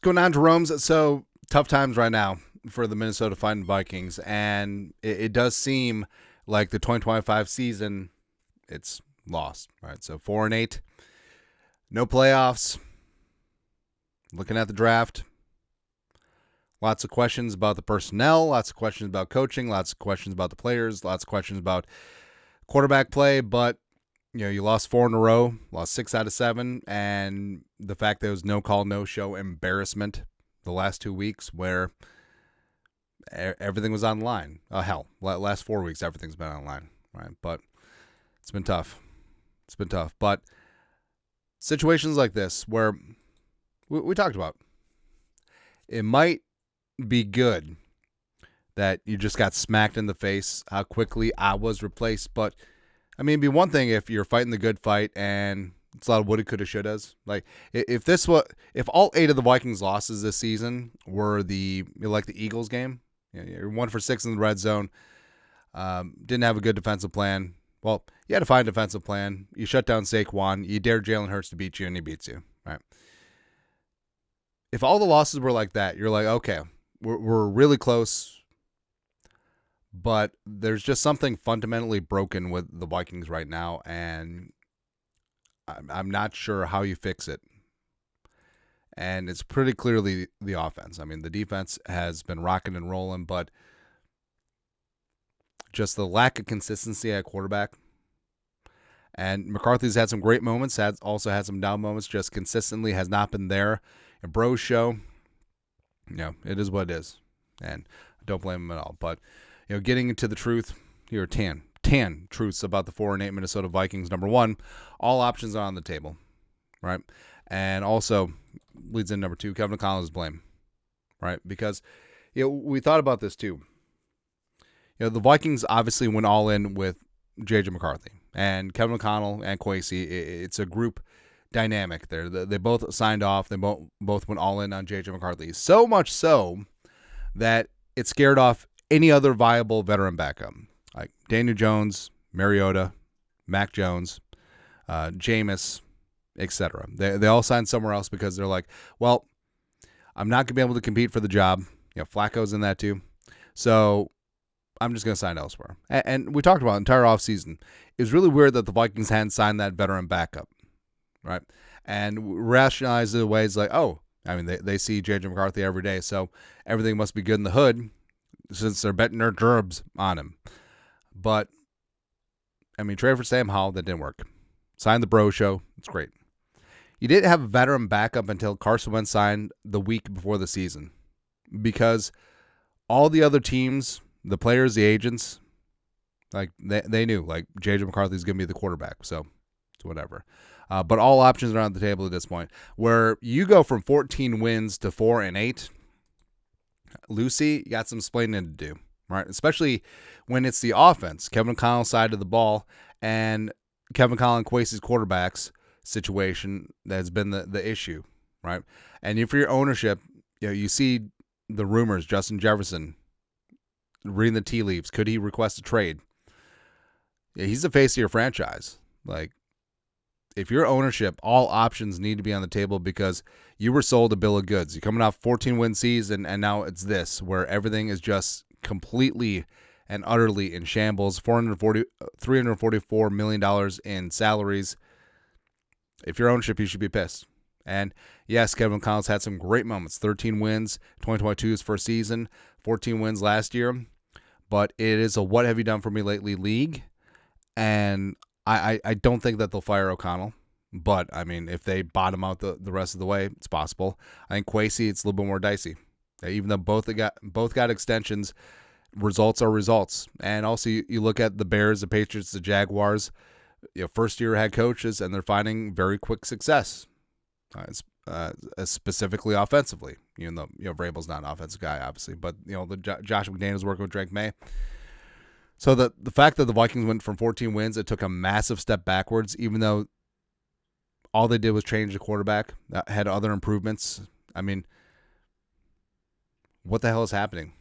going on, Jerome's? So tough times right now for the Minnesota Fighting Vikings, and it does seem like the 2025 season, it's lost, right? So 4-8, no playoffs. Looking at the draft, lots of questions about the personnel, lots of questions about coaching, lots of questions about the players, lots of questions about quarterback play, but you lost 4 in a row, lost 6 out of 7, and the fact there was no call, no show embarrassment the last 2 weeks where everything was on the line. Last 4 weeks, everything's been on the line, right? But it's been tough. But situations like this where we talked about, it might be good that you just got smacked in the face, how quickly I was replaced. But, I mean, it'd be one thing if you're fighting the good fight and it's a lot of woulda, coulda, shouldas. Like, if all 8 of the Vikings' losses this season were like the Eagles game, you're 1 for 6 in the red zone, didn't have a good defensive plan. Well, you had to find a defensive plan. You shut down Saquon. You dared Jalen Hurts to beat you, and he beats you, right? If all the losses were like that, you're like, okay, we're really close, but there's just something fundamentally broken with the Vikings right now, and I'm not sure how you fix it. And it's pretty clearly the offense. I mean, the defense has been rocking and rolling, but just the lack of consistency at quarterback. And McCarthy's had some great moments, also had some down moments, just consistently has not been there. And Bros show, it is what it is. And I don't blame him at all. But, getting into the truth, here are 10 truths about the 4-8 Minnesota Vikings. Number 1, all options are on the table, right? And also leads in number 2, Kevin McConnell is blame, right? Because, we thought about this too. The Vikings obviously went all in with J.J. McCarthy. And Kevin McConnell and Kwesi, it's a group dynamic there. They both signed off. They both went all in on J.J. McCarthy. So much so that it scared off any other viable veteran backup. Like Daniel Jones, Mariota, Mac Jones, Jameis, etc. They all signed somewhere else because they're like, well, I'm not going to be able to compete for the job. Flacco's in that too. So I'm just going to sign elsewhere. And we talked about the entire offseason. It was really weird that the Vikings hadn't signed that veteran backup, right? And rationalized it away. It's like, they see J.J. McCarthy every day, so everything must be good in the hood since they're betting their gerbs on him. But, trade for Sam Howell, that didn't work. Signed the Bro Show. It's great. You didn't have a veteran backup until Carson Wentz signed the week before the season because all the other teams, the players, the agents, like they knew, like J.J. McCarthy's going to be the quarterback, so it's whatever. But all options are on the table at this point. Where you go from 14 wins to 4-8, Lucy, you got some explaining to do, right? Especially when it's the offense, Kevin McConnell side of the ball, and Kevin McConnell and Kwesi's quarterbacks situation that's been the issue, right? And if your ownership, you see the rumors, Justin Jefferson, reading the tea leaves, could he request a trade? He's the face of your franchise. Like, if your ownership, all options need to be on the table because you were sold a bill of goods. You're coming off 14-win season, and now it's this, where everything is just completely and utterly in shambles. $344 million in salaries. If your ownership, you should be pissed. And yes, Kevin McConnell's had some great moments. 13 wins, 2022 his first season, 14 wins last year. But it is a what have you done for me lately league. And I don't think that they'll fire O'Connell. But, if they bottom out the rest of the way, it's possible. I think Kwesi, it's a little bit more dicey. Even though both got extensions, results are results. And also, you look at the Bears, the Patriots, the Jaguars, first-year head coaches, and they're finding very quick success, specifically offensively. Even though Vrabel's not an offensive guy, obviously, but Josh McDaniels working with Drake May. So the fact that the Vikings went from 14 wins, it took a massive step backwards, even though all they did was change the quarterback, had other improvements. What the hell is happening?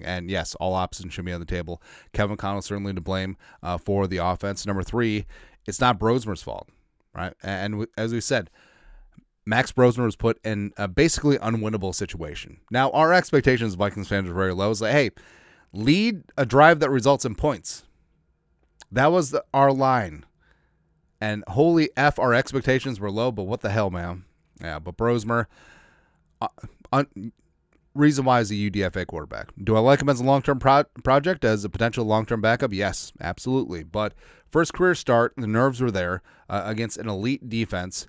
And yes, all options should be on the table. Kevin McConnell certainly to blame for the offense. Number 3, it's not Brosmer's fault, right? And as we said, Max Brosmer was put in a basically unwinnable situation. Now, our expectations as Vikings fans are very low. It's like, hey, lead a drive that results in points. That was our line. And holy F, our expectations were low, but what the hell, man? Yeah, but Brosmer, reason why is a UDFA quarterback. Do I like him as a long-term project, as a potential long-term backup? Yes, absolutely. But first career start, the nerves were there against an elite defense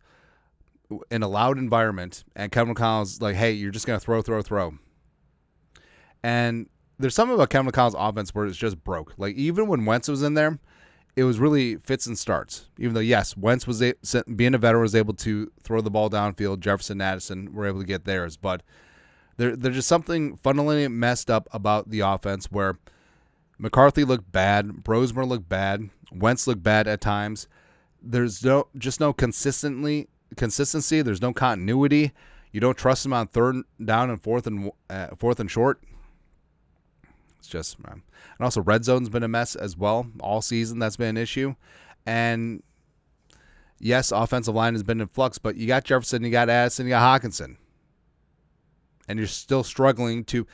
in a loud environment, and Kevin McConnell's like, hey, you're just going to throw. And there's something about Kevin McConnell's offense where it's just broke. Like, even when Wentz was in there, it was really fits and starts. Even though, yes, Wentz was being a veteran, was able to throw the ball downfield. Jefferson, Addison were able to get theirs. But there's just something fundamentally messed up about the offense where McCarthy looked bad, Brosmer looked bad, Wentz looked bad at times. There's no consistency. There's no continuity. You don't trust him on third down and fourth and short. It's just, man. And also, red zone's been a mess as well all season. That's been an issue. And yes, offensive line has been in flux, but you got Jefferson, you got Addison, you got Hockenson, and you're still struggling to.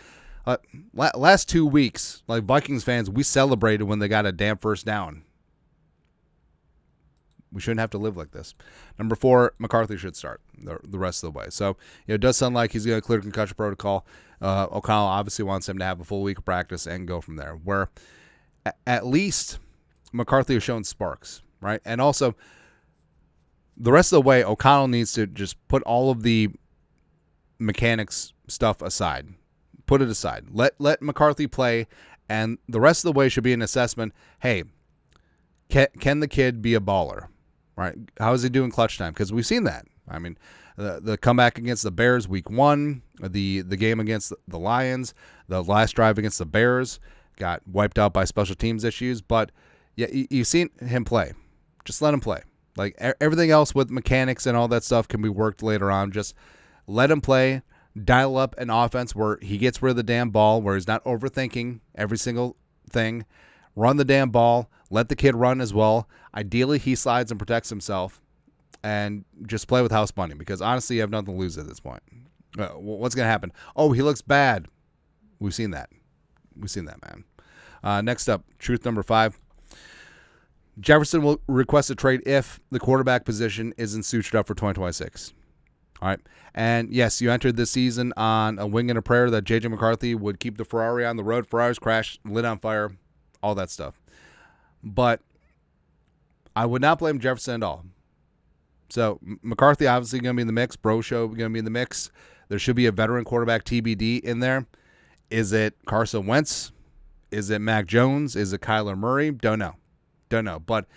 Last 2 weeks, like Vikings fans, we celebrated when they got a damn first down. We shouldn't have to live like this. Number 4, McCarthy should start the rest of the way. So, it does sound like he's going to clear concussion protocol. O'Connell obviously wants him to have a full week of practice and go from there. Where at least McCarthy has shown sparks, right? And also, the rest of the way, O'Connell needs to just put all of the mechanics stuff aside. Put it aside. Let McCarthy play, and the rest of the way should be an assessment. Hey, can the kid be a baller? Right? How is he doing clutch time? Because we've seen that. I mean, the comeback against the Bears week 1, the game against the Lions, the last drive against the Bears got wiped out by special teams issues. But yeah, you've seen him play. Just let him play. Like everything else with mechanics and all that stuff can be worked later on. Just let him play. Dial up an offense where he gets rid of the damn ball, where he's not overthinking every single thing. Run the damn ball. Let the kid run as well. Ideally, he slides and protects himself. And just play with house money, because honestly, you have nothing to lose at this point. What's going to happen? Oh, he looks bad. We've seen that. Man. Next up, truth number 5. Jefferson will request a trade if the quarterback position isn't sutured up for 2026. All right. And yes, you entered this season on a wing and a prayer that J.J. McCarthy would keep the Ferrari on the road. Ferraris crashed, lit on fire, all that stuff. But I would not blame Jefferson at all. So McCarthy obviously going to be in the mix. Bro Show going to be in the mix. There should be a veteran quarterback TBD in there. Is it Carson Wentz? Is it Mac Jones? Is it Kyler Murray? Don't know. But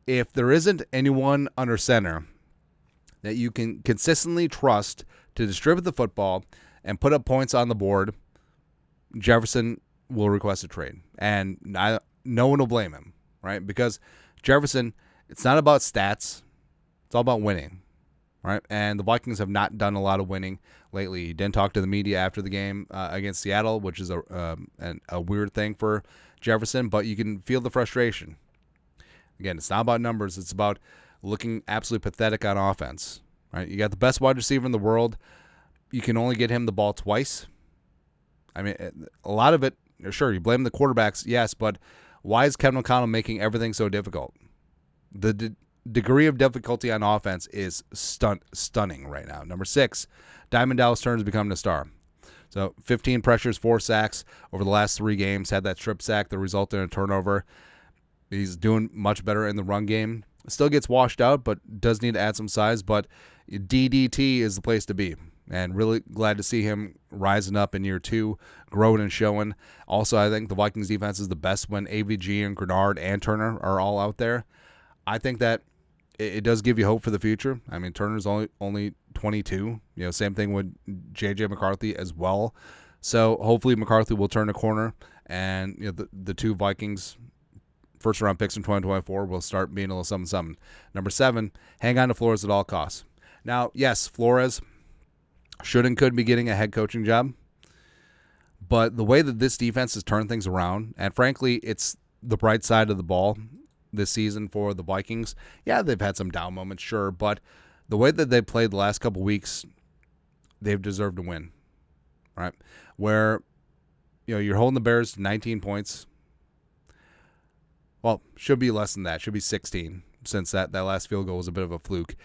if there isn't anyone under center that you can consistently trust to distribute the football and put up points on the board, Jefferson will request a trade. And no one will blame him, right? Because Jefferson, it's not about stats. It's all about winning, right? And the Vikings have not done a lot of winning lately. He didn't talk to the media after the game against Seattle, which is a weird thing for Jefferson, but you can feel the frustration. Again, it's not about numbers. It's about looking absolutely pathetic on offense, right? You got the best wide receiver in the world. You can only get him the ball twice. I mean, a lot of it, sure, you blame the quarterbacks, yes, but why is Kevin McConnell making everything so difficult? The degree of difficulty on offense is stunning right now. Number 6, Diamond Dallas Turner's becoming a star. So 15 pressures, 4 sacks over the last 3 games. Had that strip sack that resulted in a turnover. He's doing much better in the run game. Still gets washed out, but does need to add some size. But DDT is the place to be. And really glad to see him rising up in year 2, growing and showing. Also, I think the Vikings defense is the best when AVG and Grenard and Turner are all out there. I think that it does give you hope for the future. I mean, Turner's only 22. Same thing with J.J. McCarthy as well. So hopefully McCarthy will turn a corner, and the 2 Vikings first-round picks in 2024 will start being a little something. Number 7, hang on to Flores at all costs. Now, yes, Flores should and could be getting a head coaching job, but the way that this defense has turned things around, and frankly, it's the bright side of the ball this season for the Vikings. Yeah, they've had some down moments, sure, but the way that they played the last couple weeks, they've deserved to win, right? Where, you're holding the Bears to 19 points. Well, should be less than that. Should be 16, since that last field goal was a bit of a fluke.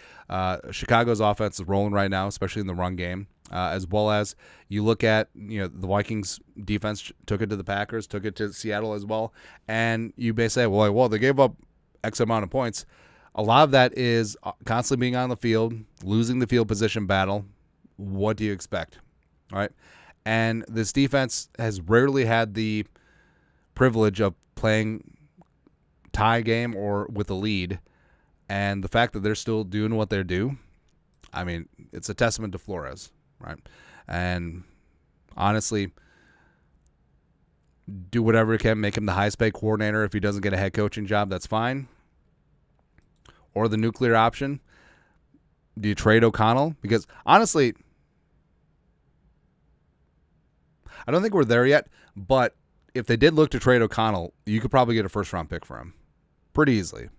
Chicago's offense is rolling right now, especially in the run game, as well as you look at, the Vikings defense took it to the Packers, took it to Seattle as well, and you may say, well, they gave up X amount of points. A lot of that is constantly being on the field, losing the field position battle. What do you expect? All right. And this defense has rarely had the privilege of playing tie game or with a lead. And the fact that they're still doing what they do, I mean, it's a testament to Flores, right? And honestly, do whatever you can, make him the highest paid coordinator. If he doesn't get a head coaching job, that's fine. Or the nuclear option. Do you trade O'Connell? Because honestly, I don't think we're there yet, but if they did look to trade O'Connell, you could probably get a first-round pick for him pretty easily.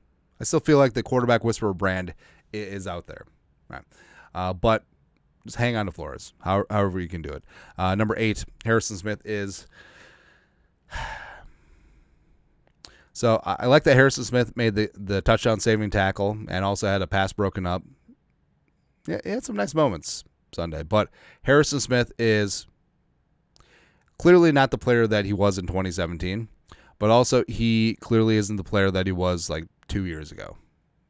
I still feel like the quarterback whisperer brand is out there, right? But just hang on to Flores, however you can do it. Number 8, Harrison Smith is. So I like that Harrison Smith made the touchdown-saving tackle and also had a pass broken up. Yeah, he had some nice moments Sunday, but Harrison Smith is clearly not the player that he was in 2017, but also he clearly isn't the player that he was like 2 years ago,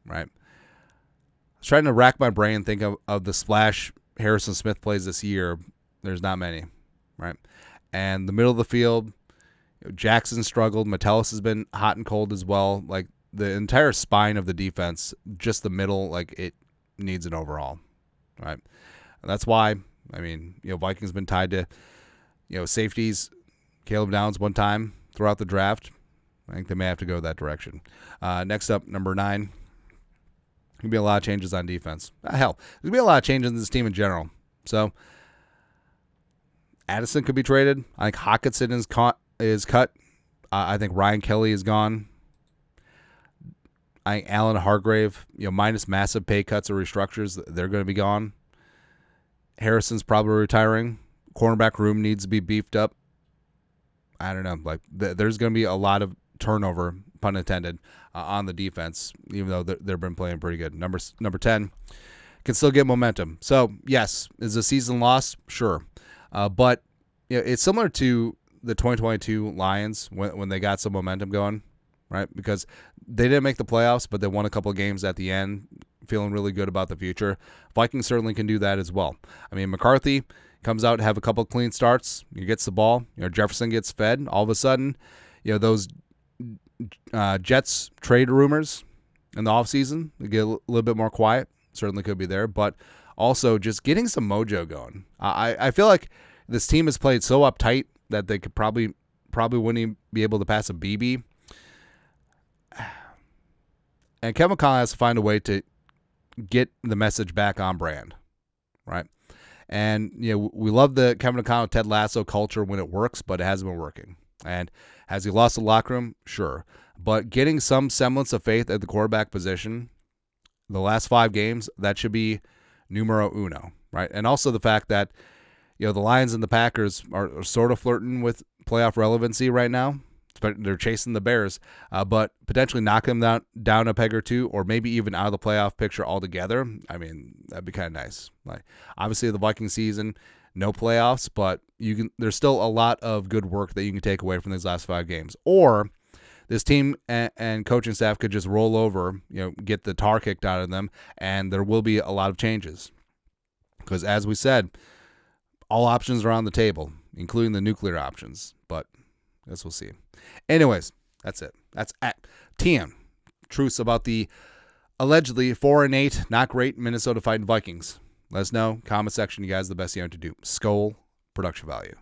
right? I was trying to rack my brain and think of the splash Harrison Smith plays this year. There's not many, right? And the middle of the field, Jackson struggled. Metellus has been hot and cold as well. Like the entire spine of the defense, just the middle, like it needs an overhaul, right? And that's why, I mean, Vikings been tied to, safeties. Caleb Downs one time throughout the draft. I think they may have to go that direction. Next up, number 9. Going to be a lot of changes on defense. Hell, there's going to be a lot of changes in this team in general. So, Addison could be traded. I think Hockenson is cut. I think Ryan Kelly is gone. I think Allen Hargrave, minus massive pay cuts or restructures, they're going to be gone. Harrison's probably retiring. Cornerback room needs to be beefed up. I don't know. Like there's going to be a lot of turnover, pun intended, on the defense, even though they've been playing pretty good. Number 10 can still get momentum. So yes, is the season lost? Sure, but it's similar to the 2022 Lions when they got some momentum going, right? Because they didn't make the playoffs, but they won a couple of games at the end, feeling really good about the future. Vikings certainly can do that as well. I mean, McCarthy comes out, have a couple of clean starts, he gets the ball, Jefferson gets fed. All of a sudden, those Jets trade rumors in the offseason, they get a little bit more quiet, certainly could be there, but also just getting some mojo going. I feel like this team has played so uptight that they could probably wouldn't even be able to pass a BB. And Kevin McConnell has to find a way to get the message back on brand, right? And, we love the Kevin McConnell, Ted Lasso culture when it works, but it hasn't been working. And has he lost the locker room? Sure. But getting some semblance of faith at the quarterback position, the last 5 games, that should be numero uno, right? And also the fact that, the Lions and the Packers are sort of flirting with playoff relevancy right now. They're chasing the Bears, but potentially knocking them down a peg or two, or maybe even out of the playoff picture altogether. I mean, that'd be kind of nice. Like, obviously, the Viking season, no playoffs, but there's still a lot of good work that you can take away from these last 5 games. Or this team and coaching staff could just roll over, get the tar kicked out of them, and there will be a lot of changes. Because as we said, all options are on the table, including the nuclear options. But I guess we'll see. Anyways, that's it. That's at TM. Truths about the allegedly 4-8, not great Minnesota Fighting Vikings. Let us know. Comment section. You guys are the best you know to do. Skol, production value.